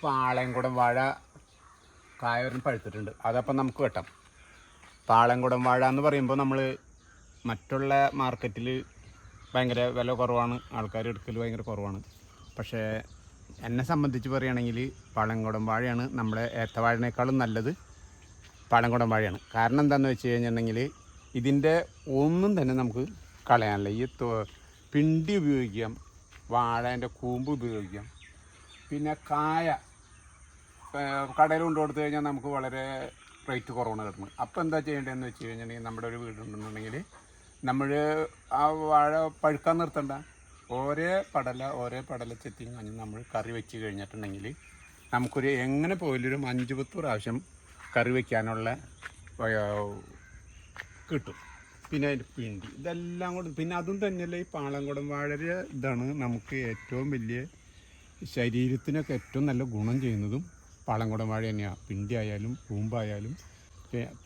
പാളയംകുടം വാഴ കായൊരെണ്ണം പഴുത്തിട്ടുണ്ട്. അതപ്പം നമുക്ക് വെട്ടാം. പാളയംകുടം വാഴ എന്ന് പറയുമ്പോൾ നമ്മൾ മറ്റുള്ള മാർക്കറ്റിൽ ഭയങ്കര വില കുറവാണ്, ആൾക്കാർ എടുക്കൽ ഭയങ്കര കുറവാണ്. പക്ഷേ എന്നെ സംബന്ധിച്ച് പറയുകയാണെങ്കിൽ പാളയംകുടം വാഴയാണ് നമ്മുടെ ഏത്തവാഴനേക്കാളും നല്ലത്. പാളയംകുടം വാഴയാണ്. കാരണം എന്താണെന്ന് വെച്ച് കഴിഞ്ഞിട്ടുണ്ടെങ്കിൽ ഇതിൻ്റെ ഒന്നും തന്നെ നമുക്ക് കളയാനില്ല. ഈ പിണ്ടി ഉപയോഗിക്കാം, വാഴേൻ്റെ കൂമ്പ് ഉപയോഗിക്കാം, പിന്നെ കായ കടയിൽ കൊണ്ടു കൊടുത്തു കഴിഞ്ഞാൽ നമുക്ക് വളരെ റേറ്റ് കുറവാണ് കിട്ടുന്നത്. അപ്പോൾ എന്താ ചെയ്യേണ്ടതെന്ന് വെച്ച് കഴിഞ്ഞിട്ടുണ്ടെങ്കിൽ നമ്മുടെ ഒരു വീടുണ്ടെന്നുണ്ടെങ്കിൽ നമ്മൾ ആ വാഴ പഴുക്കാൻ നിർത്തണ്ട, ഓരോ പടല ചെത്തിയും കഴിഞ്ഞ് നമ്മൾ കറി വെച്ച് കഴിഞ്ഞിട്ടുണ്ടെങ്കിൽ നമുക്കൊരു എങ്ങനെ പോയാലും ഒരു 5-10 പ്രാവശ്യം കറി വയ്ക്കാനുള്ള കിട്ടും. പിന്നെ അതിൻ്റെ പിണ്ടി ഇതെല്ലാം കൂടെ, പിന്നെ അതും തന്നെയല്ല ഈ പാളയംകുടം വാഴയുടെ ഇതാണ് നമുക്ക് ഏറ്റവും വലിയ ശരീരത്തിനൊക്കെ ഏറ്റവും നല്ല ഗുണം ചെയ്യുന്നതും പാളയംകുടം വാഴ തന്നെയാണ്. പിണ്ടി ആയാലും കൂമ്പായാലും.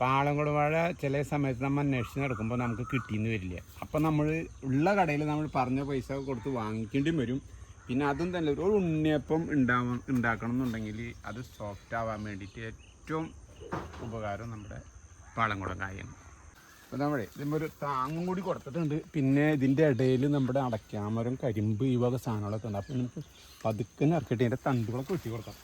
പാളയംകുടം വാഴ ചില സമയത്ത് നമ്മൾ അന്വേഷിച്ച് നടക്കുമ്പോൾ നമുക്ക് കിട്ടിയെന്ന് വരില്ല. അപ്പം നമ്മൾ ഉള്ള കടയിൽ നമ്മൾ പറഞ്ഞ പൈസ കൊടുത്ത് വാങ്ങിക്കേണ്ടി വരും. പിന്നെ അതും തന്നെ ഒരു ഉണ്ണിയപ്പം ഉണ്ടാക്കണം എന്നുണ്ടെങ്കിൽ അത് സോഫ്റ്റ് ആവാൻ വേണ്ടിയിട്ട് ഏറ്റവും ഉപകാരം നമ്മുടെ പാളയംകുടം കായാണ്. അപ്പോൾ നമ്മളെ ഇതിമ്പോൾ ഒരു താങ്ങും കൂടി കൊടുത്തിട്ടുണ്ട്. പിന്നെ ഇതിൻ്റെ ഇടയിൽ നമ്മുടെ അടയ്ക്കാമരം, കരിമ്പ്, ഈ വക സാധനങ്ങളൊക്കെ ഉണ്ട്. അപ്പോൾ നമുക്ക് പതുക്കെ ഇറക്കിയിട്ട് ഇതിൻ്റെ തണ്ടുകളൊക്കെ വെട്ടി കൊടുക്കാം.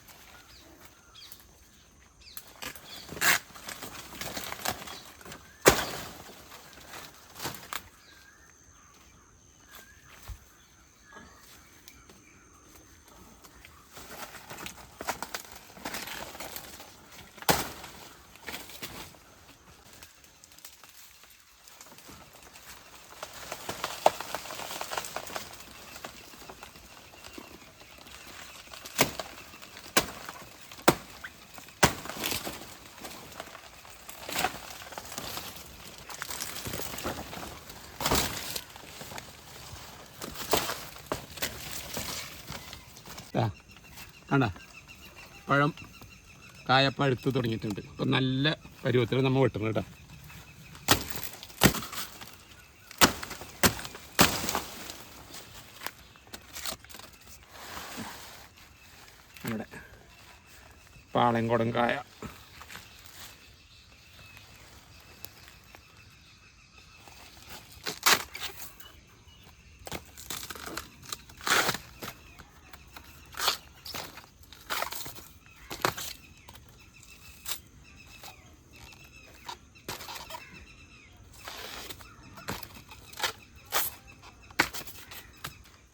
കണ്ട പഴം കായപ്പഴുത്ത് തുടങ്ങിയിട്ടുണ്ട്. അപ്പം നല്ല പരുവത്തിൽ നമ്മൾ വെട്ടണം കേട്ടോ. നമ്മുടെ പാളയംകുടം കായ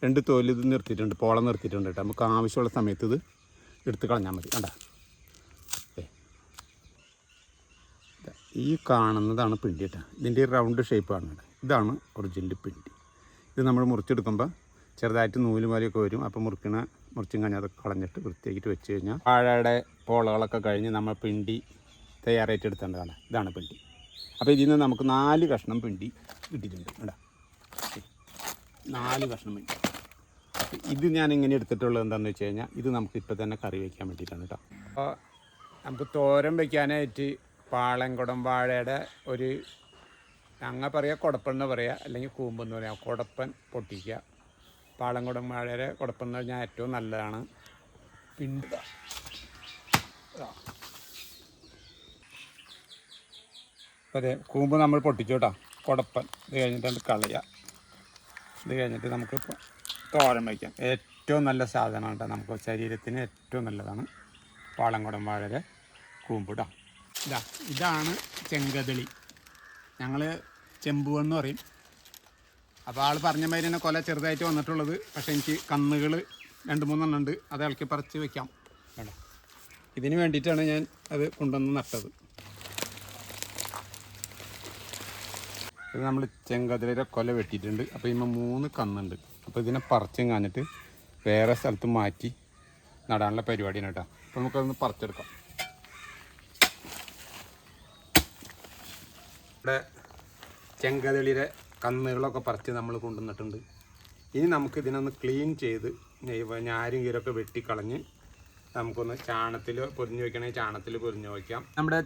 രണ്ട് തോല് ഇത് നിർത്തിയിട്ടുണ്ട്, പോളം നിർത്തിയിട്ടുണ്ട് കേട്ടോ. നമുക്ക് ആവശ്യമുള്ള സമയത്ത് ഇത് എടുത്ത് കളഞ്ഞാൽ മതി. കണ്ട ഈ കാണുന്നതാണ് പിണ്ടി കേട്ടോ. ഇതിൻ്റെ റൗണ്ട് ഷേപ്പാണ് കേട്ടോ. ഇതാണ് ഒറിജിനൽ പിണ്ടി. ഇത് നമ്മൾ മുറിച്ചെടുക്കുമ്പോൾ ചെറുതായിട്ട് നൂല് മാതിരിയൊക്കെ വരും. അപ്പോൾ മുറിച്ചും കഴിഞ്ഞാൽ അതൊക്കെ കളഞ്ഞിട്ട് വൃത്തിയാക്കിയിട്ട് വെച്ച് കഴിഞ്ഞാൽ വാഴയുടെ പോളകളൊക്കെ കഴിഞ്ഞ് നമ്മൾ പിണ്ടി തയ്യാറായിട്ട് എടുത്തേണ്ടതാണ്. ഇതാണ് പിണ്ടി. അപ്പോൾ ഇതിൽ നിന്ന് നമുക്ക് 4 കഷ്ണം പിണ്ടി കിട്ടിയിട്ടുണ്ട് കേട്ടോ. 4 കഷ്ണം പിണ്ടി. ഇത് ഞാൻ ഇങ്ങനെ എടുത്തിട്ടുള്ളത് എന്താണെന്ന് വെച്ച് കഴിഞ്ഞാൽ ഇത് നമുക്ക് ഇപ്പോൾ തന്നെ കറി വയ്ക്കാൻ വേണ്ടിയിട്ടാണ് കേട്ടോ. അപ്പോൾ നമുക്ക് തോരൻ വയ്ക്കാനായിട്ട് പാളയംകുടം വാഴയുടെ ഒരു ഞങ്ങൾ പറയുക കുടപ്പെന്ന് പറയുക, അല്ലെങ്കിൽ കൂമ്പെന്ന് പറയുക. കുടപ്പൻ പൊട്ടിക്കുക. പാളയംകുടം വാഴയുടെ കുടപ്പെന്ന് പറഞ്ഞാൽ ഏറ്റവും നല്ലതാണ്. പിണ്ടി അതെ, കൂമ്പ് നമ്മൾ പൊട്ടിച്ചു കേട്ടോ. കുടപ്പൻ ഇത് കഴിഞ്ഞിട്ട് കളയുക. ഇത് കഴിഞ്ഞിട്ട് നമുക്കിപ്പോൾ തോരൻ വയ്ക്കാം. ഏറ്റവും നല്ല സാധനമാണ് കേട്ടോ. നമുക്ക് ശരീരത്തിന് ഏറ്റവും നല്ലതാണ് പാളയംകുടം വാഴയുടെ കൂമ്പ് കേട്ടോ. ഇതാണ് ചെങ്കതളി, ഞങ്ങൾ ചെമ്പുവെന്ന് പറയും. അപ്പോൾ ആൾ പറഞ്ഞ മാതിരി തന്നെ കൊല ചെറുതായിട്ട് വന്നിട്ടുള്ളത്. പക്ഷേ എനിക്ക് കന്നുകൾ 2-3 ഉണ്ട്. അത് ഇളക്കി പറിച്ച് വയ്ക്കാം കേട്ടോ. ഇതിന് വേണ്ടിയിട്ടാണ് ഞാൻ അത് കൊണ്ടുവന്ന് നട്ടത്. ഇത് നമ്മൾ ചെങ്കതിലയുടെ കൊല വെട്ടിയിട്ടുണ്ട്. അപ്പോൾ ഇതിന് 3 കന്നുണ്ട്. അപ്പോൾ ഇതിനെ പറിച്ചും കാണിട്ട് വേറെ സ്ഥലത്ത് മാറ്റി നടാനുള്ള പരിപാടിയാണ് കേട്ടോ. അപ്പോൾ നമുക്കതൊന്ന് പറിച്ചെടുക്കാം. ഇവിടെ ചെങ്കതിളിയുടെ കന്നുകളൊക്കെ പറിച്ച് നമ്മൾ കൊണ്ടുവന്നിട്ടുണ്ട്. ഇനി നമുക്ക് ഇതിനൊന്ന് ക്ലീൻ ചെയ്ത് ഞാരും കീരൊക്കെ വെട്ടിക്കളഞ്ഞ് നമുക്കൊന്ന് ചാണത്തിൽ പൊരിഞ്ഞ് വയ്ക്കണമെങ്കിൽ ചാണത്തിൽ പൊരിഞ്ഞ് വയ്ക്കാം. നമ്മുടെ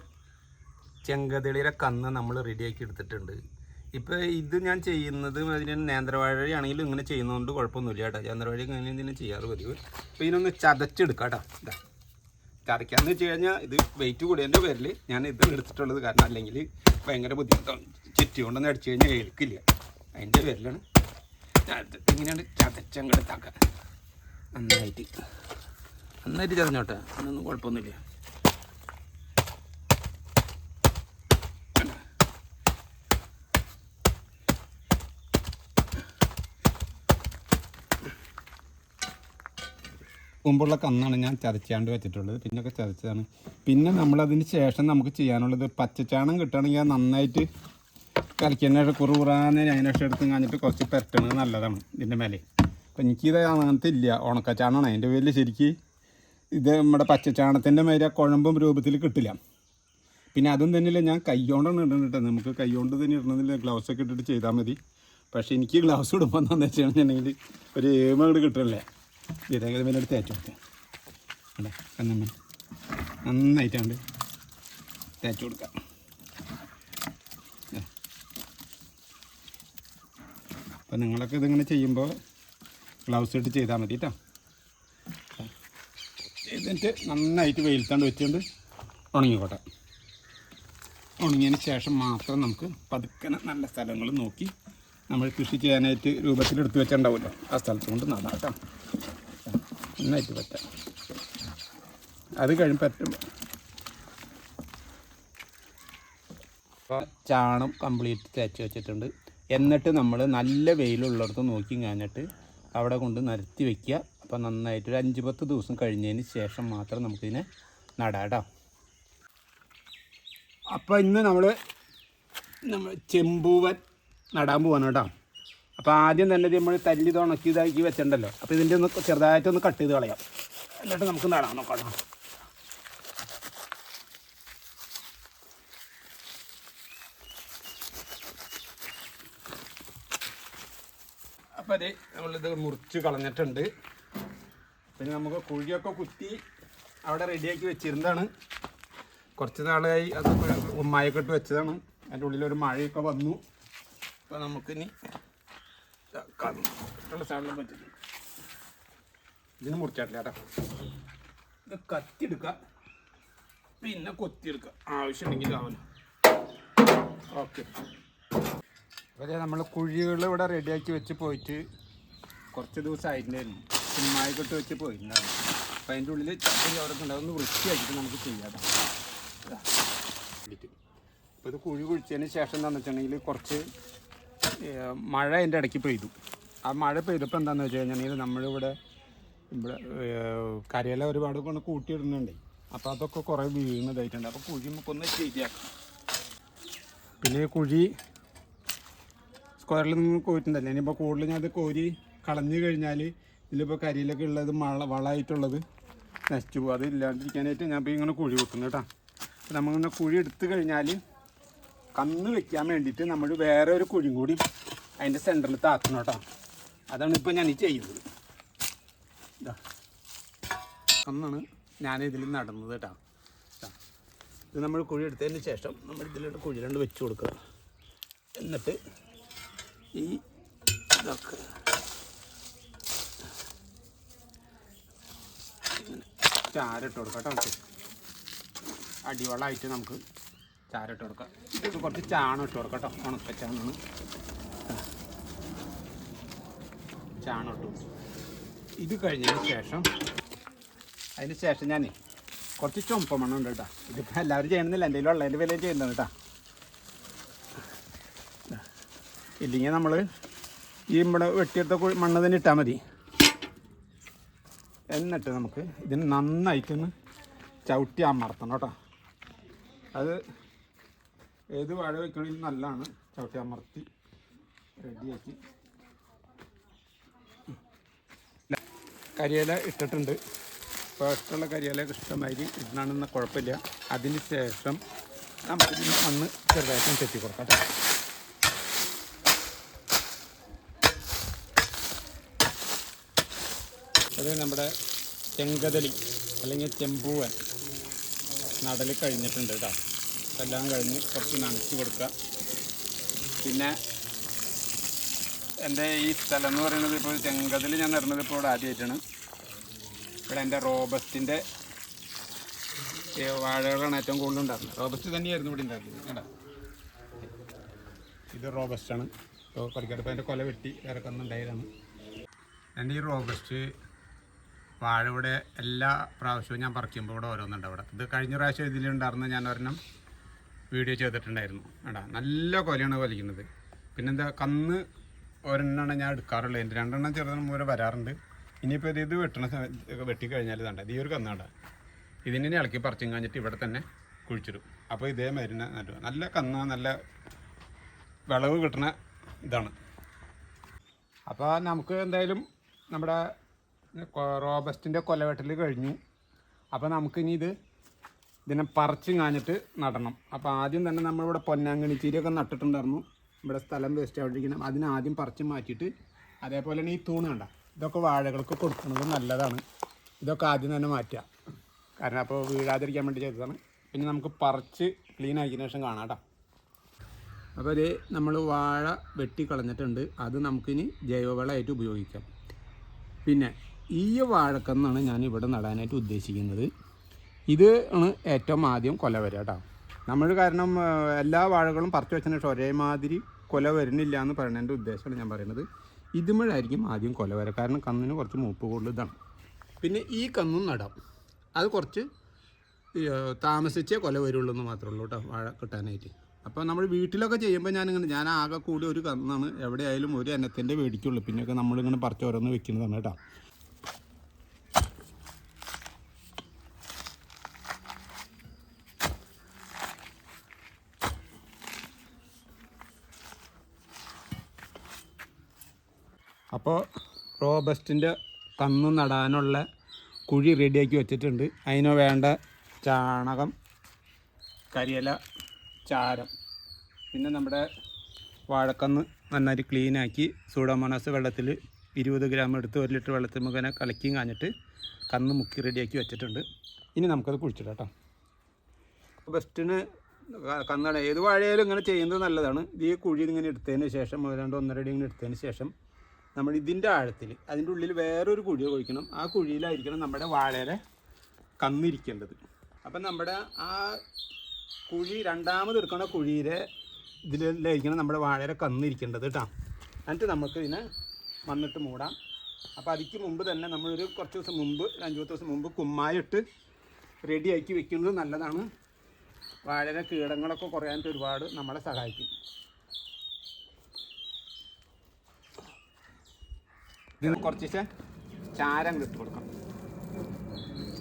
ചെങ്കതിളിയുടെ കന്ന് നമ്മൾ റെഡിയാക്കി എടുത്തിട്ടുണ്ട്. ഇപ്പോൾ ഇത് ഞാൻ ചെയ്യുന്നത് അതിന് നേന്ത്രവാഴയാണെങ്കിലും ഇങ്ങനെ ചെയ്യുന്നതുകൊണ്ട് കുഴപ്പമൊന്നുമില്ല കേട്ടോ. നേന്ത്രവാഴ ഇങ്ങനെ ഇതിനെ ചെയ്യാറ് പതിവ്. അപ്പോൾ ഇതിനൊന്ന് ചതച്ചെടുക്കാം കേട്ടോ. ചതയ്ക്കാന്ന് വെച്ച് കഴിഞ്ഞാൽ ഇത് വെയിറ്റ് കൂടിയതിൻ്റെ പേരിൽ ഞാൻ ഇത് എടുത്തിട്ടുള്ളത്. കാരണം അല്ലെങ്കിൽ ഭയങ്കര ബുദ്ധിമുട്ടാണ്. ചുറ്റി കൊണ്ടൊന്നും അടിച്ചു കഴിഞ്ഞാൽ ഏൽക്കില്ല. അതിൻ്റെ പേരിലാണ് ഇങ്ങനെയാണ് ചതച്ചങ്ങെടുത്താക്കാൻ. നന്നായിട്ട് ചതഞ്ഞോട്ടെ, അതൊന്നും കുഴപ്പമൊന്നുമില്ല. മുമ്പുള്ള കന്നാണ് ഞാൻ ചതച്ചാണ്ട് വെച്ചിട്ടുള്ളത്. പിന്നൊക്കെ ചതച്ചതാണ്. പിന്നെ നമ്മളതിന് ശേഷം നമുക്ക് ചെയ്യാനുള്ളത് പച്ചച്ചാണം കിട്ടുകയാണെങ്കിൽ അത് നന്നായിട്ട് കലക്കിയതിന് കുറുകുറാന്ന് അതിനൊക്കെ എടുത്ത് കഴിഞ്ഞിട്ട് കുറച്ച് പെരട്ടണത് നല്ലതാണ് ഇതിൻ്റെ മേലെ. അപ്പം എനിക്കിത് അങ്ങനത്തെ ഇല്ല, ഉണക്കച്ചാണമാണ് അതിൻ്റെ പേരിൽ. ശരിക്ക് ഇത് നമ്മുടെ പച്ചച്ചാണത്തിൻ്റെ മേലെ കുഴമ്പും രൂപത്തിൽ കിട്ടില്ല. പിന്നെ അതും തന്നെയല്ല, ഞാൻ കൈകൊണ്ടാണ് ഇടുന്നത്. നമുക്ക് കൈകൊണ്ട് തന്നെ ഇടണമെന്നില്ല, ഗ്ലൗസൊക്കെ ഇട്ടിട്ട് ചെയ്താൽ മതി. പക്ഷേ എനിക്ക് ഗ്ലൗസ് ഇടുമ്പോൾ എന്താണെന്ന് വെച്ചിട്ടുണ്ടെങ്കിൽ ഒരു ഏമങ്ങോട്ട് കിട്ടണില്ലേ. ഇതൊക്കെ പിന്നെ എടുത്ത് തേച്ച് കൊടുക്കുക. അല്ലേ കണ്ണമ്മ നന്നായിട്ടാണ്ട് തേച്ച് കൊടുക്കാം. അപ്പം നിങ്ങളൊക്കെ ഇതിങ്ങനെ ചെയ്യുമ്പോൾ ഗ്ലൗസ് ഇട്ട് ചെയ്താൽ മതി കേട്ടോ. എന്നിട്ട് നന്നായിട്ട് വെയിലത്താണ്ട് വെച്ചുകൊണ്ട് ഉണങ്ങിക്കോട്ടെ. ഉണങ്ങിയതിന് ശേഷം മാത്രം നമുക്ക് പതുക്കനെ നല്ല സ്ഥലങ്ങൾ നോക്കി നമ്മൾ കൃഷി ചെയ്യാനായിട്ട് രൂപത്തിലെടുത്ത് വെച്ചിട്ടുണ്ടാവുമല്ലോ, ആ സ്ഥലത്ത് കൊണ്ട് നടാം കേട്ടോ. നന്നായിട്ട് പറ്റാം. അത് കഴിഞ്ഞ് പറ്റുമ്പോൾ അപ്പോൾ ചാണം കംപ്ലീറ്റ് തേച്ച് വെച്ചിട്ടുണ്ട്. എന്നിട്ട് നമ്മൾ നല്ല വെയിലുള്ളിടത്ത് നോക്കി കഴിഞ്ഞിട്ട് അവിടെ കൊണ്ട് നിരത്തി വയ്ക്കുക. അപ്പോൾ നന്നായിട്ട് ഒരു 5-10 ദിവസം കഴിഞ്ഞതിന് ശേഷം മാത്രം നമുക്കിതിനെ നടാം കേട്ടോ. അപ്പോൾ ഇന്ന് നമ്മൾ ചെമ്പൂവൻ നടാൻ പോവാണ് കേട്ടോ. അപ്പോൾ ആദ്യം തന്നെ നമ്മൾ തല്ലി തുണക്കി ഇതാക്കി വെച്ചിട്ടുണ്ടല്ലോ. അപ്പോൾ ഇതിൻ്റെ ഒന്ന് ചെറുതായിട്ടൊന്ന് കട്ട് ചെയ്ത് കളയാം. എന്നിട്ട് നമുക്ക് നടാൻ നോക്കാം. അപ്പോൾ അതെ നമ്മളിത് മുറിച്ച് കളഞ്ഞിട്ടുണ്ട്. പിന്നെ നമുക്ക് കുഴിയൊക്കെ കുത്തി അവിടെ റെഡിയാക്കി വെച്ചിരുന്നതാണ്. കുറച്ച് നാളായി അത് മഴയൊക്കെ ഇട്ട് വെച്ചതാണ്. അതിൻ്റെ ഉള്ളിലൊരു മഴയൊക്കെ വന്നു. അപ്പോൾ നമുക്കിനി സാധനം പറ്റില്ല, ഇതിന് മുറിച്ചാട്ടില്ല കേട്ടോ. ഇത് കത്തിയെടുക്കുക, പിന്നെ കൊത്തിയെടുക്കുക, ആവശ്യമുണ്ടെങ്കിൽ ആവല്ലോ. ഓക്കെ. അപ്പോൾ നമ്മൾ കുഴികൾ ഇവിടെ റെഡിയാക്കി വെച്ച് പോയിട്ട് കുറച്ച് ദിവസം ആയിട്ടുണ്ടായിരുന്നു. ചുമ്മായിക്കൊട്ട് വെച്ച് പോയിട്ടുണ്ടായിരുന്നു. അപ്പോൾ അതിൻ്റെ ഉള്ളിൽ ചട്ടി ചോറൊക്കെ ഉണ്ടാവും. ഒന്ന് വൃത്തിയാക്കിയിട്ട് നമുക്ക് ചെയ്യാം. അപ്പോൾ ഇത് കുഴി കുഴിച്ചതിന് ശേഷം എന്താണെന്ന് വെച്ചിട്ടുണ്ടെങ്കിൽ കുറച്ച് മഴ അതിൻ്റെ ഇടയ്ക്ക് പെയ്തു. ആ മഴ പെയ്തപ്പോൾ എന്താണെന്ന് വെച്ച് കഴിഞ്ഞാൽ നമ്മളിവിടെ കരയില ഒരുപാട് കൊണ്ട് കൂട്ടിയിടുന്നുണ്ട്. അപ്പോൾ അതൊക്കെ കുറേ വീഴുന്നതായിട്ടുണ്ട്. അപ്പോൾ കുഴി നമുക്കൊന്ന് ശരിയാക്കാം. പിന്നെ കുഴി സ്ക്വയറിൽ നിന്ന് കോരിട്ടുണ്ടല്ലോ. ഇനിയിപ്പോൾ കൂടുതൽ ഞാൻ അത് കോരി കളഞ്ഞു കഴിഞ്ഞാൽ ഇതിലിപ്പോൾ കരിയിലൊക്കെ ഉള്ളത് വളമായിട്ടുള്ളത് നശിച്ചു പോകും. അത് ഇല്ലാണ്ടിരിക്കാനായിട്ട് ഞാൻ ഇപ്പോൾ ഇങ്ങനെ കുഴി വെക്കുന്നു കേട്ടോ. അപ്പോൾ നമ്മളിങ്ങനെ കുഴി എടുത്തു കഴിഞ്ഞാൽ കന്ന് വെക്കാൻ വേണ്ടിയിട്ട് നമ്മൾ വേറെ ഒരു കുഴിയും കൂടി അതിൻ്റെ സെൻറ്ററിൽ താക്കണം കേട്ടോ. അതാണ് ഇപ്പോൾ ഞാൻ ഈ ചെയ്യുന്നത്. ഇതാ കന്നാണ് ഞാനിതിൽ നടുന്നത് കേട്ടോ. ഇത് നമ്മൾ കുഴി എടുത്തതിന് ശേഷം നമ്മൾ ഇതിലോട്ട് കുഴി രണ്ട് വെച്ച് കൊടുക്കുക. എന്നിട്ട് ഈ ഇതൊക്കെ ചാരട്ട് കൊടുക്കാം കേട്ടോ. നമുക്ക് അടിവളമായിട്ട് നമുക്ക് ചാരട്ട് കൊടുക്കാം. ഇത് കുറച്ച് ചാണം ഇട്ട് കൊടുക്കാം കേട്ടോ. ഉണക്കച്ചാണാണ്. ചാണം ഇട്ടു. ഇത് കഴിഞ്ഞതിന് ശേഷം ഞാൻ കുറച്ച് ചുമപ്പമണ്ണം ഉണ്ട് കേട്ടോ. ഇതിപ്പോൾ എല്ലാവരും ചെയ്യണമെന്നില്ല, എന്തെങ്കിലും ഉള്ളതിൻ്റെ വില ചെയ്യുന്നത് കേട്ടോ. ഇല്ലെങ്കിൽ നമ്മൾ ഈ ഇവിടെ വെട്ടിയെടുത്ത മണ്ണ് തന്നെ ഇട്ടാൽ മതി. എന്നിട്ട് നമുക്ക് ഇതിന് നന്നായിട്ടൊന്ന് ചവിട്ടി അമർത്തണം കേട്ടോ. അത് ഏത് വാഴ വയ്ക്കണമെങ്കിലും നല്ലതാണ്. ചവിട്ടി അമർത്തി റെഡിയാക്കി കരിയില ഇട്ടിട്ടുണ്ട്. ഇപ്പോൾ ഇഷ്ടമുള്ള കരിയിലൊക്കെ ഇഷ്ടമാതിരി ഇടാണെന്ന കുഴപ്പമില്ല. അതിന് ശേഷം നമുക്കിതിന് മണ്ണ് ചെറുതായിട്ടും ചെത്തി കൊടുക്കാം കേട്ടോ. അത് നമ്മുടെ ചെങ്കദലി അല്ലെങ്കിൽ ചെമ്പൂവൻ നടൽ കഴിഞ്ഞിട്ടുണ്ട് കേട്ടോ. എല്ലാം കഴിഞ്ഞ് കുറച്ച് നനച്ച് കൊടുക്കുക. പിന്നെ എൻ്റെ ഈ സ്ഥലം എന്ന് പറയുന്നത് ഇപ്പോൾ ചെങ്കദലി ഞാൻ നടുന്നത് ഇപ്പോൾ ഇവിടെ ആദ്യമായിട്ടാണ്. ഇവിടെ എൻ്റെ റോബസ്റ്റിൻ്റെ വാഴകളാണ് ഏറ്റവും കൂടുതൽ ഉണ്ടായിരുന്നത്. റോബസ്റ്റ് തന്നെയായിരുന്നു ഇവിടെ ഉണ്ടായിരുന്നത്. കേട്ടോ, ഇത് റോബസ്റ്റാണ്. ഇപ്പോൾ പറിക്കാത്തപ്പോൾ അതിൻ്റെ കൊല വെട്ടി വേറെ കന്നുണ്ടായതാണ്. എൻ്റെ ഈ റോബസ്റ്റ് വാഴ ഇവിടെ എല്ലാ പ്രാവശ്യവും ഞാൻ പറിക്കുമ്പോൾ ഇവിടെ ഓരോന്നുണ്ട്. അവിടെ ഇത് കഴിഞ്ഞ പ്രാവശ്യം ഇതിലുണ്ടായിരുന്ന ഞാൻ ഒരെണ്ണം വീഡിയോ ചെയ്തിട്ടുണ്ടായിരുന്നു. കേട്ടോ, നല്ല കൊലയാണ് വലിക്കുന്നത്. പിന്നെന്താ, കന്ന് ഒരെണ്ണമാണ് ഞാൻ എടുക്കാറുള്ളത്. എൻ്റെ 2 എണ്ണം ചെറുതെണ്ണം മൂലം വരാറുണ്ട്. ഇനിയിപ്പോൾ ഇത് വെട്ടിക്കഴിഞ്ഞാൽ ഇതാണ്ട ഈ ഒരു കന്നാണ്ട, ഇതിനെ ഇളക്കി പറിച്ചും കഴിഞ്ഞിട്ട് ഇവിടെ തന്നെ കുഴിച്ചിടും. അപ്പോൾ ഇതേ മരുന്ന് നല്ല കന്ന്, നല്ല വിളവ് കിട്ടുന്ന ഇതാണ്. അപ്പോൾ നമുക്ക് എന്തായാലും നമ്മുടെ റോബസ്റ്റിൻ്റെ കൊലവെട്ടൽ കഴിഞ്ഞു. അപ്പോൾ നമുക്കിനി ഇതിനെ പറിച്ചും കാഞ്ഞിട്ട് നടണം. അപ്പോൾ ആദ്യം തന്നെ നമ്മളിവിടെ പൊന്നാങ്കണ്ണി ചീരയൊക്കെ നട്ടിട്ടുണ്ടായിരുന്നു. ഇവിടെ സ്ഥലം വേസ്റ്റ് ആയിട്ടിരിക്കണം. അതിനാദ്യം പറിച്ച് മാറ്റിയിട്ട്, അതേപോലെ തന്നെ ഈ തൂണ് കണ്ട, ഇതൊക്കെ വാഴകൾക്ക് കൊടുക്കുന്നത് നല്ലതാണ്. ഇതൊക്കെ ആദ്യം തന്നെ മാറ്റുക, കാരണം അപ്പോൾ വീഴാതിരിക്കാൻ വേണ്ടി ചെയ്തതാണ്. പിന്നെ നമുക്ക് പറിച്ച് ക്ലീൻ ആക്കിയതിന് ശേഷം കാണാം കേട്ടോ. അപ്പോൾ ഇത് നമ്മൾ വാഴ വെട്ടി കളഞ്ഞിട്ടുണ്ട്. അത് നമുക്കിനി ജൈവവളമായിട്ട് ഉപയോഗിക്കാം. പിന്നെ ഈ വാഴക്കന്നാണ് ഞാൻ ഇവിടെ നടാനായിട്ട് ഉദ്ദേശിക്കുന്നത്. ഇത് ആണ് ഏറ്റവും ആദ്യം കൊല വരിക കേട്ടോ. നമ്മൾ കാരണം എല്ലാ വാഴകളും പറിച്ചു വെച്ചതിന് ശേഷം ഒരേമാതിരി കൊല വരുന്നില്ല എന്ന് പറയുന്നതിൻ്റെ ഉദ്ദേശമാണ് ഞാൻ പറയുന്നത്. ഇതുമ്പോഴായിരിക്കും ആദ്യം കൊല വരിക, കാരണം കന്നിന് കുറച്ച് മൂപ്പ് കൂടുതൽ ഇതാണ്. പിന്നെ ഈ കന്നും നടാം, അത് കുറച്ച് താമസിച്ചേ കൊല വരുള്ളൂ എന്ന് മാത്രമേ ഉള്ളൂ കേട്ടോ വാഴ കിട്ടാനായിട്ട്. അപ്പോൾ നമ്മൾ വീട്ടിലൊക്കെ ചെയ്യുമ്പോൾ ഞാൻ ആകെ കൂടി ഒരു കന്നാണ് എവിടെയായാലും ഒരു എണ്ണത്തിൻ്റെ മേടിക്കുള്ളൂ. പിന്നെയൊക്കെ നമ്മളിങ്ങനെ പറിച്ച് ഓരോന്ന് വെക്കുന്നതാണ് കേട്ടോ. അപ്പോൾ റോബസ്റ്റിൻ്റെ കന്ന് നടാനുള്ള കുഴി റെഡിയാക്കി വെച്ചിട്ടുണ്ട്. അതിന് വേണ്ട ചാണകം, കരിയില, ചാരം, പിന്നെ നമ്മുടെ വാഴക്കന്ന് നന്നായിട്ട് ക്ലീനാക്കി സൂഡോമോണാസ് വെള്ളത്തിൽ 20 ഗ്രാം എടുത്ത് 1 ലിറ്റർ വെള്ളത്തിൽ മുഖേന കലക്കിയും കാഞ്ഞിട്ട് കന്ന് മുക്കി റെഡിയാക്കി വെച്ചിട്ടുണ്ട്. ഇനി നമുക്കത് കുഴിച്ചിടാം കേട്ടോ. റോബസ്റ്റിന് കന്നട ഏത് വാഴയായാലും ഇങ്ങനെ ചെയ്യുന്നത് നല്ലതാണ്. ഈ കുഴി ഇങ്ങനെ എടുത്തതിന് ശേഷം 1-1.5 അടി ഇങ്ങനെ എടുത്തതിന് ശേഷം നമ്മൾ ഇതിൻ്റെ ആഴത്തിൽ അതിൻ്റെ ഉള്ളിൽ വേറൊരു കുഴി ഒഴിക്കണം. ആ കുഴിയിലായിരിക്കണം നമ്മുടെ വാഴയുടെ കന്നിരിക്കേണ്ടത്. അപ്പം നമ്മുടെ ആ കുഴി രണ്ടാമത് എടുക്കുന്ന കുഴിയിലെ ഇതിലായിരിക്കണം നമ്മുടെ വാഴയുടെ കന്നിരിക്കേണ്ടത് കേട്ടോ. എന്നിട്ട് നമുക്ക് ഇതിനെ മണ്ണിട്ട് മൂടാം. അപ്പോൾ അതിക്ക് മുമ്പ് തന്നെ നമ്മളൊരു കുറച്ച് ദിവസം മുമ്പ്, 5-10 ദിവസം മുമ്പ് കുമ്മായിട്ട് റെഡിയാക്കി വെക്കുന്നത് നല്ലതാണ്. വാഴയുടെ കീടങ്ങളൊക്കെ കുറയാനായിട്ട് ഒരുപാട് നമ്മളെ സഹായിക്കും. ഇതിന് കുറച്ച് ചാരം ഇട്ട് കൊടുക്കാം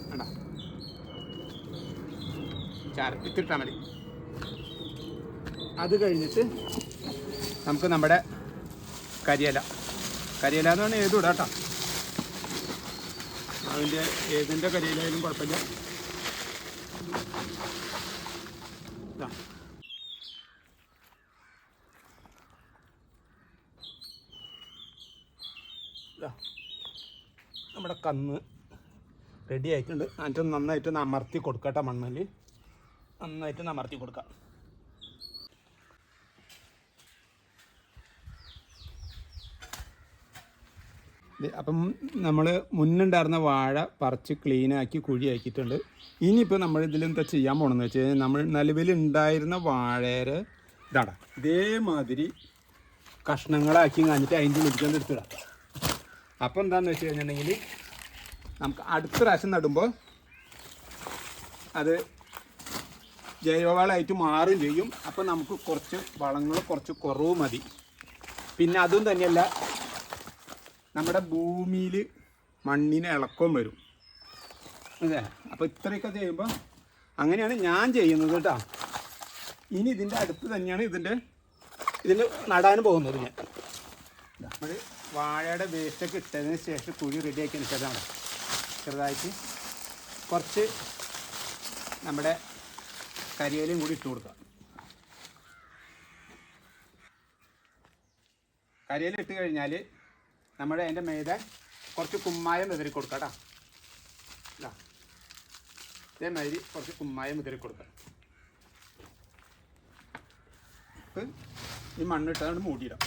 വേണ്ട, ചാരം ഇത്തിട്ടാൽ മതി. അത് കഴിഞ്ഞിട്ട് നമുക്ക് നമ്മുടെ കരിയില എന്ന് പറഞ്ഞാൽ ഏതും ഇടാം കേട്ടോ. അതിൻ്റെ ഏതിൻ്റെ കരിയിലായാലും കുഴപ്പമില്ല. ഇതാ നമ്മുടെ കന്ന് റെഡി ആയിട്ടുണ്ട്. എന്നിട്ട് നന്നായിട്ട് അമർത്തി കൊടുക്കട്ടെ, മണ്ണിൽ നന്നായിട്ട് അമർത്തി കൊടുക്കാം. അപ്പം നമ്മൾ മുന്നുണ്ടായിരുന്ന വാഴ പറിച്ച് ക്ലീനാക്കി കുഴിയാക്കിയിട്ടുണ്ട്. ഇനിയിപ്പോൾ നമ്മൾ ഇതിലെന്താ ചെയ്യാൻ പോകണമെന്ന് വെച്ച് കഴിഞ്ഞാൽ, നമ്മൾ നിലവിലുണ്ടായിരുന്ന വാഴയുടെ ഇതാടാ ഇതേമാതിരി കഷ്ണങ്ങളാക്കി കാണിച്ചിട്ട് അതിൻ്റെ ഉള്ളിലേക്ക് എടുത്തിടാം. അപ്പോൾ എന്താണെന്ന് വെച്ച് കഴിഞ്ഞിട്ടുണ്ടെങ്കിൽ നമുക്ക് അടുത്ത പ്രാവശ്യം നടുമ്പോൾ അത് ജൈവവളമായിട്ട് മാറും ചെയ്യും. അപ്പോൾ നമുക്ക് കുറച്ച് വളങ്ങൾ കുറച്ച് കുറവ് മതി. പിന്നെ അതും തന്നെയല്ല, നമ്മുടെ ഭൂമിയിൽ മണ്ണിന് ഇളക്കം വരും അല്ലേ. അപ്പോൾ ഇത്രയൊക്കെ ചെയ്യുമ്പോൾ അങ്ങനെയാണ് ഞാൻ ചെയ്യുന്നത് കേട്ടോ. ഇനി ഇതിൻ്റെ അടുത്ത് തന്നെയാണ് ഇതിൽ നടാൻ പോകുന്നത്. ഞാൻ നമ്മൾ വാഴയുടെ വേസ്റ്റൊക്കെ ഇട്ടതിന് ശേഷം കുഴി റെഡിയാക്കിയതിന് ശേഷം ചെറുതായിട്ട് കുറച്ച് നമ്മുടെ കരിയിലയും കൂടി ഇട്ട് കൊടുക്കുക. കരിയില ഇട്ട് കഴിഞ്ഞാൽ നമ്മുടെ അതിൻ്റെ മേലെ കുറച്ച് കുമ്മായം വിതറി കൊടുക്കാം കേട്ടോ. ഇതാ ഇതേമാതിരി കുറച്ച് കുമ്മായം വിതറി കൊടുക്കാം. ഈ മണ്ണിട്ട് മൂടിയിടാം.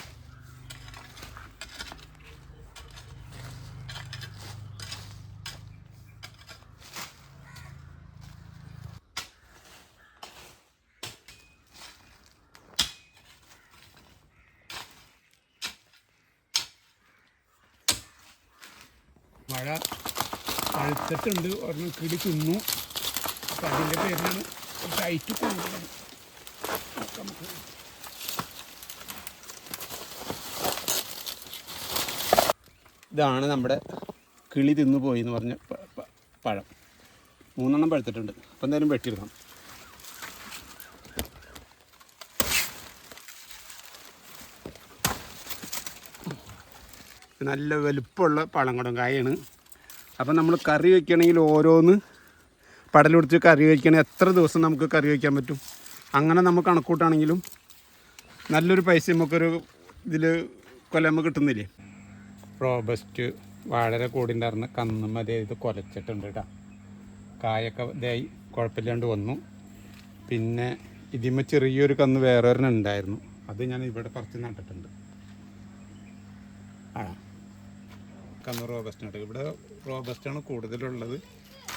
വാഴ പഴുത്തിട്ടുണ്ട്, ഒരെണ്ണം കിളി തിന്നു. അപ്പം അതിൻ്റെ പേരിലാണ് ഹൈറ്റ് കൂടുതലാണ്. നമുക്ക് ഇതാണ് നമ്മുടെ കിളി തിന്നു പോയി എന്ന് പറഞ്ഞ പഴം. 3 എണ്ണം പഴുത്തിട്ടുണ്ട്. അപ്പം എന്തായാലും വെട്ടിയെടുക്കണം. നല്ല വലുപ്പമുള്ള പഴംകുടം കായാണ്. അപ്പം നമ്മൾ കറി വയ്ക്കണമെങ്കിൽ ഓരോന്ന് പടലെടുത്ത് കറി വയ്ക്കണമെങ്കിൽ എത്ര ദിവസം നമുക്ക് കറി വയ്ക്കാൻ പറ്റും. അങ്ങനെ നമുക്ക് കണക്കൂട്ടാണെങ്കിലും നല്ലൊരു പൈസ നമുക്കൊരു ഇതിൽ കൊല്ലമ്മ കിട്ടുന്നില്ലേ. റോബസ്റ്റ് വളരെ കൂടിണ്ടായിരുന്ന കന്നും അതേ ഇത് കുലച്ചിട്ടുണ്ട് കേട്ടോ. കായൊക്കെ ഇതായി കുഴപ്പമില്ലാണ്ട് വന്നു. പിന്നെ ഇതിന്മേൽ ചെറിയൊരു കന്ന് വേറെ ഒരെണ്ണം ഉണ്ടായിരുന്നു, അത് ഞാൻ ഇവിടെ പറിച്ച് നട്ടിട്ടുണ്ട്. ആ കന്ന് റോബസ്റ്റ് നട്ട്. ഇവിടെ റോബസ്റ്റാണ് കൂടുതലുള്ളത്.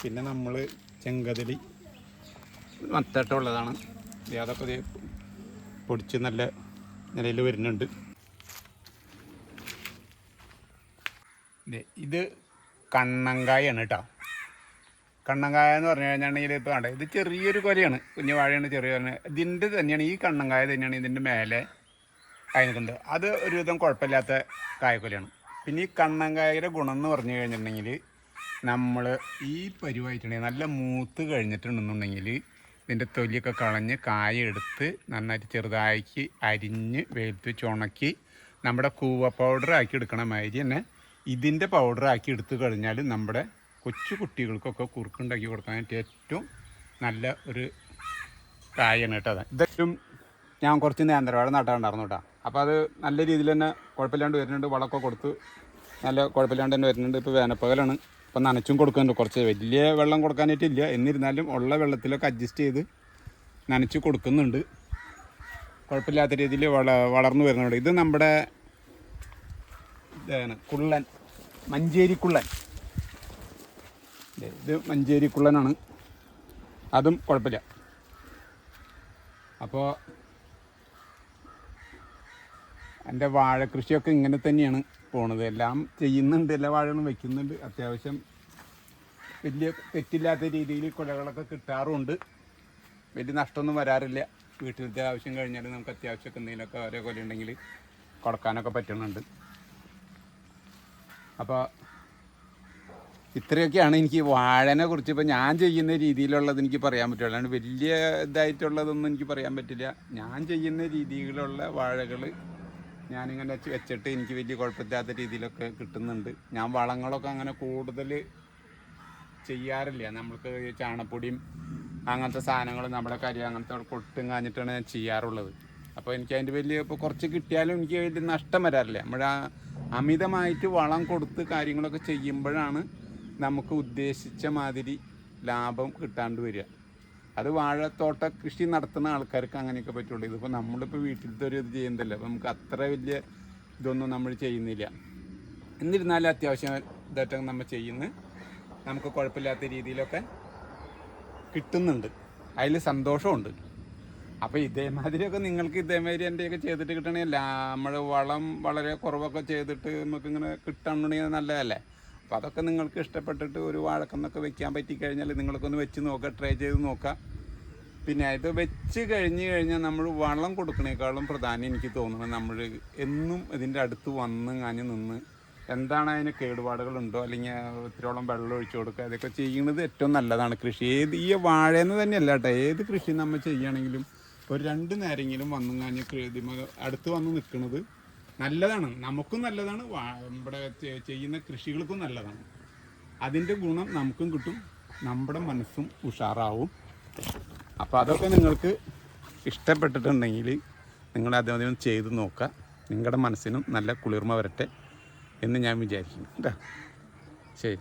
പിന്നെ നമ്മൾ ചെങ്കതിലി മത്തട്ടുള്ളതാണ്. അതൊക്കെ പൊടിച്ച് നല്ല നിലയിൽ വരുന്നുണ്ട്. ഇത് കണ്ണങ്കായാണ് കേട്ടോ. കണ്ണങ്കായ എന്ന് പറഞ്ഞു കഴിഞ്ഞാണെങ്കിൽ ഇപ്പോൾ വേണ്ട, ഇത് ചെറിയൊരു കൊലയാണ്, കുഞ്ഞു വാഴയാണ്, ചെറിയ ഇതിൻ്റെ തന്നെയാണ്. ഈ കണ്ണങ്കായ തന്നെയാണ് ഇതിൻ്റെ മേലെ അതിനുണ്ട്. അത് ഒരുവിധം കുഴപ്പമില്ലാത്ത കായക്കൊലയാണ്. പിന്നെ ഈ കണ്ണങ്കായയുടെ ഗുണം എന്ന് പറഞ്ഞു കഴിഞ്ഞിട്ടുണ്ടെങ്കിൽ നമ്മൾ ഈ പരിവായിട്ടുണ്ടെങ്കിൽ നല്ല മൂത്ത് കഴിഞ്ഞിട്ടുണ്ടെന്നുണ്ടെങ്കിൽ ഇതിൻ്റെ തൊലിയൊക്കെ കളഞ്ഞ് കായ എടുത്ത് നന്നായിട്ട് ചെറുതാക്കി അരിഞ്ഞ് വെയിലത്ത് ചുണക്കി നമ്മുടെ കൂവ പൗഡർ ആക്കി എടുക്കണ മാതിരി തന്നെ ഇതിൻ്റെ പൗഡർ ആക്കി എടുത്തു കഴിഞ്ഞാൽ നമ്മുടെ കൊച്ചു കുട്ടികൾക്കൊക്കെ കുറുക്കുണ്ടാക്കി കൊടുക്കാനായിട്ട് ഏറ്റവും നല്ല ഒരു കായാണ് കേട്ടോ. ഇതൊരു ഞാൻ കുറച്ച് നേന്ത്രവാഴ നട്ടാണ്ടായിരുന്നു കേട്ടോ. അപ്പോൾ അത് നല്ല രീതിയിൽ തന്നെ കുഴപ്പമില്ലാണ്ട് വരുന്നുണ്ട്. വളമൊക്കെ കൊടുത്ത് നല്ല കുഴപ്പമില്ലാണ്ട് തന്നെ വരുന്നുണ്ട്. ഇപ്പോൾ വേനൽപ്പകലാണ്, ഇപ്പം നനച്ചും കൊടുക്കുന്നുണ്ട്. കുറച്ച് വലിയ വെള്ളം കൊടുക്കാനായിട്ടില്ല, എന്നിരുന്നാലും ഉള്ള വെള്ളത്തിലൊക്കെ അഡ്ജസ്റ്റ് ചെയ്ത് നനച്ച് കൊടുക്കുന്നുണ്ട്. കുഴപ്പമില്ലാത്ത രീതിയിൽ വളർന്നു വരുന്നുണ്ട്. ഇത് നമ്മുടെ ഇതാണ് കുള്ളൻ, മഞ്ചേരി കുള്ളൻ. ഇത് മഞ്ചേരി കുള്ളനാണ്, അതും കുഴപ്പമില്ല. അപ്പോൾ എൻ്റെ വാഴക്കൃഷിയൊക്കെ ഇങ്ങനെ തന്നെയാണ് പോണത്. എല്ലാം ചെയ്യുന്നുണ്ട്, എല്ലാ വാഴകളും വയ്ക്കുന്നുണ്ട്. അത്യാവശ്യം വലിയ തെറ്റില്ലാത്ത രീതിയിൽ കുലകളൊക്കെ കിട്ടാറുമുണ്ട്. വലിയ നഷ്ടമൊന്നും വരാറില്ല. വീട്ടിലത്തെ ആവശ്യം കഴിഞ്ഞാൽ നമുക്ക് അത്യാവശ്യമൊക്കെ എന്തെങ്കിലുമൊക്കെ ഓരോ കൊല ഉണ്ടെങ്കിൽ കൊടുക്കാനൊക്കെ പറ്റുന്നുണ്ട്. അപ്പോൾ ഇത്രയൊക്കെയാണ് എനിക്ക് വാഴനെ കുറിച്ച് ഇപ്പോൾ ഞാൻ ചെയ്യുന്ന രീതിയിലുള്ളത് എനിക്ക് പറയാൻ പറ്റുള്ളൂ. അല്ലാണ്ട് വലിയ ഇതായിട്ടുള്ളതൊന്നും എനിക്ക് പറയാൻ പറ്റില്ല. ഞാൻ ചെയ്യുന്ന രീതിയിലുള്ള വാഴകൾ ഞാനിങ്ങനെ വെച്ചിട്ട് എനിക്ക് വലിയ കുഴപ്പമില്ലാത്ത രീതിയിലൊക്കെ കിട്ടുന്നുണ്ട്. ഞാൻ വളങ്ങളൊക്കെ അങ്ങനെ കൂടുതൽ ചെയ്യാറില്ല. നമ്മൾക്ക് ചാണപ്പൊടിയും അങ്ങനത്തെ സാധനങ്ങൾ നമ്മുടെ കരി അങ്ങനത്തെ കൊട്ടും കാഞ്ഞിട്ടാണ് ഞാൻ ചെയ്യാറുള്ളത്. അപ്പോൾ എനിക്ക് അതിൻ്റെ വലിയ ഇപ്പോൾ കുറച്ച് കിട്ടിയാലും എനിക്ക് വലിയ നഷ്ടം വരാറില്ല. നമ്മുടെ അമിതമായിട്ട് വളം കൊടുത്ത് കാര്യങ്ങളൊക്കെ ചെയ്യുമ്പോഴാണ് നമുക്ക് ഉദ്ദേശിച്ച മാതിരി ലാഭം കിട്ടാണ്ട് വരിക. അത് വാഴത്തോട്ട കൃഷി നടത്തുന്ന ആൾക്കാർക്ക് അങ്ങനെയൊക്കെ പറ്റുള്ളൂ. ഇതിപ്പോൾ നമ്മളിപ്പോൾ വീട്ടിലത്തെ ഒരു ഇത് ചെയ്യുന്നില്ല, അപ്പോൾ നമുക്ക് അത്ര വലിയ ഇതൊന്നും നമ്മൾ ചെയ്യുന്നില്ല. എന്നിരുന്നാലും അത്യാവശ്യം ഇതായിട്ടൊക്കെ നമ്മൾ ചെയ്യുന്നു, നമുക്ക് കുഴപ്പമില്ലാത്ത രീതിയിലൊക്കെ കിട്ടുന്നുണ്ട്, അതിൽ സന്തോഷമുണ്ട്. അപ്പോൾ ഇതേമാതിരിയൊക്കെ നിങ്ങൾക്ക് ഇതേമാതിരി എൻ്റെയൊക്കെ ചെയ്തിട്ട് കിട്ടണമെങ്കിൽ നമ്മൾ വളം വളരെ കുറവൊക്കെ ചെയ്തിട്ട് നമുക്കിങ്ങനെ കിട്ടണമെങ്കിൽ നല്ലതല്ലേ. അപ്പോൾ അതൊക്കെ നിങ്ങൾക്ക് ഇഷ്ടപ്പെട്ടിട്ട് ഒരു വാഴക്കന്നൊക്കെ വെക്കാൻ പറ്റിക്കഴിഞ്ഞാൽ നിങ്ങൾക്കൊന്ന് വെച്ച് നോക്കുക, ട്രൈ ചെയ്ത് നോക്കാം. പിന്നെ ഇത് വെച്ച് കഴിഞ്ഞാൽ നമ്മൾ വളം കൊടുക്കണേക്കാളും പ്രധാനം എനിക്ക് തോന്നുന്നത് നമ്മൾ എന്നും ഇതിൻ്റെ അടുത്ത് വന്ന് കാഞ്ഞ് നിന്ന് എന്താണ് അതിന് കേടുപാടുകളുണ്ടോ അല്ലെങ്കിൽ ഇത്തിരിയോളം വെള്ളം ഒഴിച്ചു കൊടുക്കുക, അതൊക്കെ ചെയ്യുന്നത് ഏറ്റവും നല്ലതാണ്. കൃഷി ഈ വാഴയെന്ന് തന്നെയല്ല കേട്ടോ, ഏത് കൃഷി നമ്മൾ ചെയ്യുകയാണെങ്കിലും ഒരു 2 നേരമെങ്കിലും വന്നും കാഞ്ഞ് അടുത്ത് വന്ന് നിൽക്കുന്നത് നല്ലതാണ്. നമുക്കും നല്ലതാണ്, നമ്മുടെ ചെയ്യുന്ന കൃഷികൾക്കും നല്ലതാണ്. അതിൻ്റെ ഗുണം നമുക്കും കിട്ടും, നമ്മുടെ മനസ്സും ഉഷാറാവും. അപ്പോൾ അതൊക്കെ നിങ്ങൾക്ക് ഇഷ്ടപ്പെട്ടിട്ടുണ്ടെങ്കിൽ നിങ്ങൾ അതേപോലെ ചെയ്ത് നോക്കുക. നിങ്ങളുടെ മനസ്സിനും നല്ല കുളിർമ വരട്ടെ എന്ന് ഞാൻ വിചാരിക്കുന്നു കേട്ടോ. ശരി.